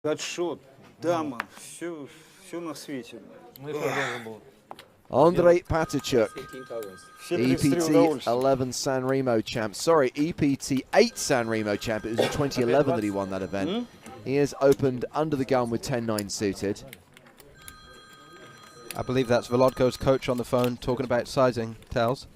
Гадшот, дама, все на свете. Ну и что должен был? Andrei Patichuk, Все 33 EPT удовольствия. 11 San Remo champ. Sorry, EPT 8 San Remo champ. It was in 2011 that he won that event. He has opened under the gun with 10-9 suited. I believe that's Volodko's coach on the phone talking about sizing, Tells.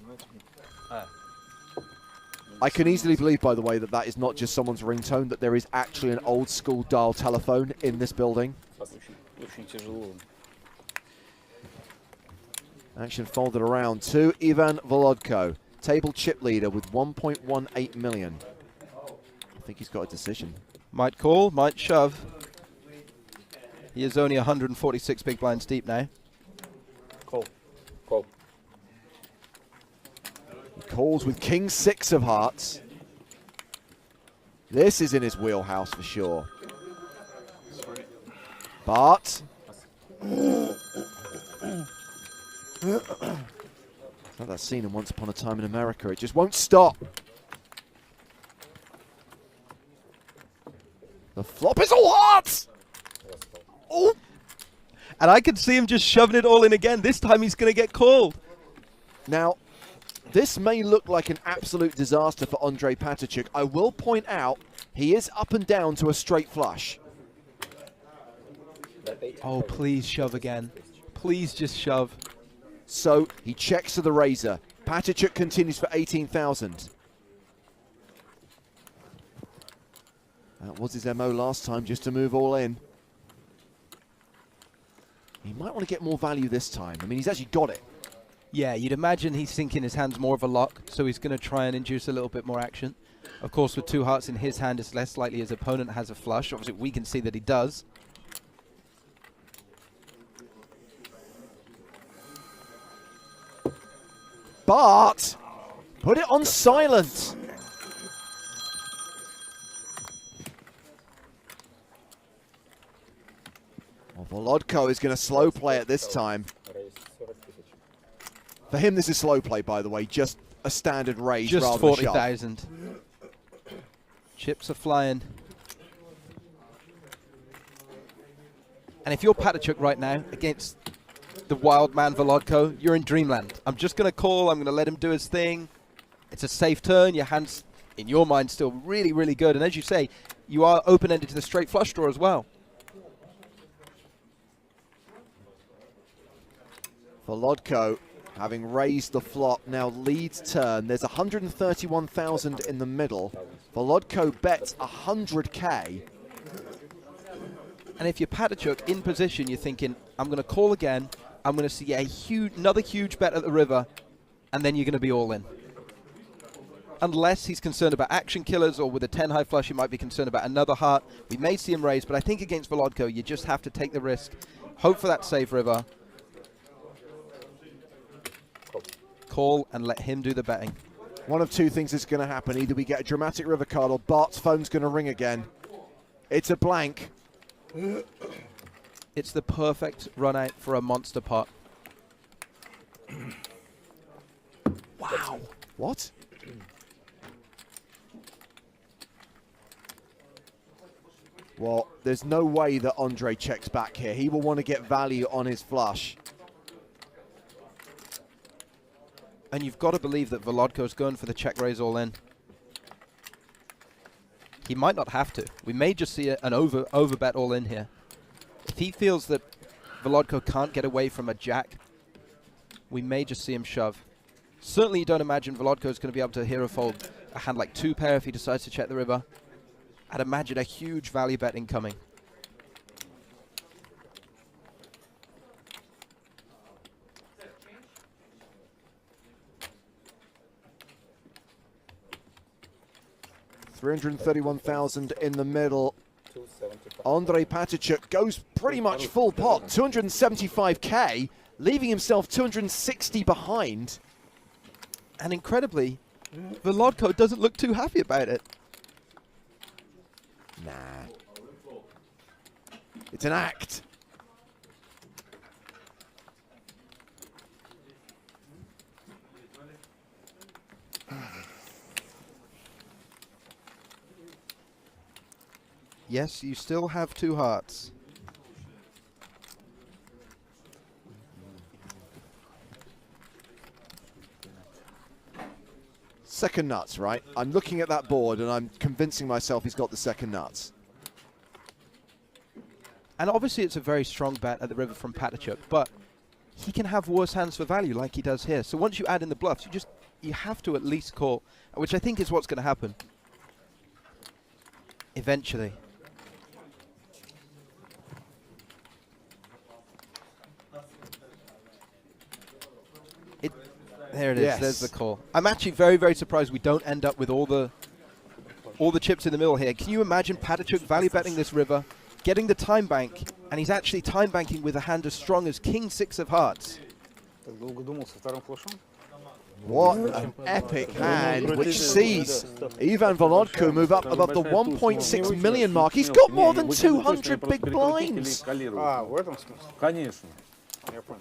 I can easily believe, by the way, that that is not just someone's ringtone, that there is actually an old school dial telephone in this building. Очень тяжело. Action folded around to Ivan Volodko, table chip leader with 1.18 million. I think he's got a decision. Might call, might shove. He is only 146 big blinds deep now. Call. Call. He calls with King 6 of hearts. This is in his wheelhouse for sure. But it's like that scene in Once Upon a Time in America. It just won't stop. The flop is all hearts. Oh! And I can see him just shoving it all in again. This time he's going to get called. Now, this may look like an absolute disaster for Andrei Patichuk. I will point out he is up and down to a straight flush. Oh, please shove again. Please just shove. So he checks to the razor. Patichuk continues for 18,000. That was his MO last time, just to move all in. He might want to get more value this time. I mean, he's actually got it. Yeah, you'd imagine he's thinking his hand's more of a lock, so he's going to try and induce a little bit more action. Of course, with two hearts in his hand, it's less likely his opponent has a flush. Obviously, we can see that he does. But put it on silent. Well, Volodko is going to slow play it this time. For him, this is slow play, by the way, just a standard raise Just rather than a shove. 40,000. Chips are flying. And if you're Patichuk right now against the wild man Volodko, you're in dreamland. I'm just going to call. I'm going to let him do his thing. It's a safe turn. Your hand's, in your mind, still really, really good. And as you say, you are open-ended to the straight flush draw as well. Volodko, having raised the flop, now leads turn. There's 131,000 in the middle. Volodko bets 100k. And if you're Patichuk in position, you're thinking, I'm going to call again. I'm going to see another huge bet at the river, and then you're going to be all in. Unless he's concerned about action killers, or with a 10 high flush, he might be concerned about another heart. We may see him raise, but I think against Volodko, you just have to take the risk. Hope for that safe river. Call and let him do the betting. One of two things is going to happen. Either we get a dramatic river card or Bart's phone's going to ring again. It's a blank. It's the perfect run out for a monster pot. Wow. What? Well, there's no way that Andre checks back here. He will want to get value on his flush. And you've got to believe that Volodko's going for the check raise all in. He might not have to. We may just see an over bet all in here. If he feels that Volodko can't get away from a jack, we may just see him shove. Certainly you don't imagine Volodko's going to be able to hero fold a hand like two pair if he decides to check the river. I'd imagine a huge value bet incoming. $331,000 in the middle. Andrei Patichuk goes pretty much full pot, 275k, leaving himself 260 behind. And incredibly, Volodko doesn't look too happy about it. Nah. It's an act. Yes, you still have 2 hearts. Second nuts, right? I'm looking at that board and I'm convincing myself he's got the second nuts. And obviously it's a very strong bet at the river from Patachuk, but he can have worse hands for value like he does here. So once you add in the bluffs, you have to at least call, which I think is what's going to happen eventually. There it is. Yes. There's the call. I'm actually very, very surprised we don't end up with all the chips in the middle here. Can you imagine Patachuk value betting this river, getting the time bank, and he's actually time banking with a hand as strong as King 6 of hearts. Так долго думал со вторым флешом? What an epic hand, which sees Ivan Volodko move up above the 1.6 million mark. He's got more than 200 big blinds. А, в этом смысле? Конечно. Я понял.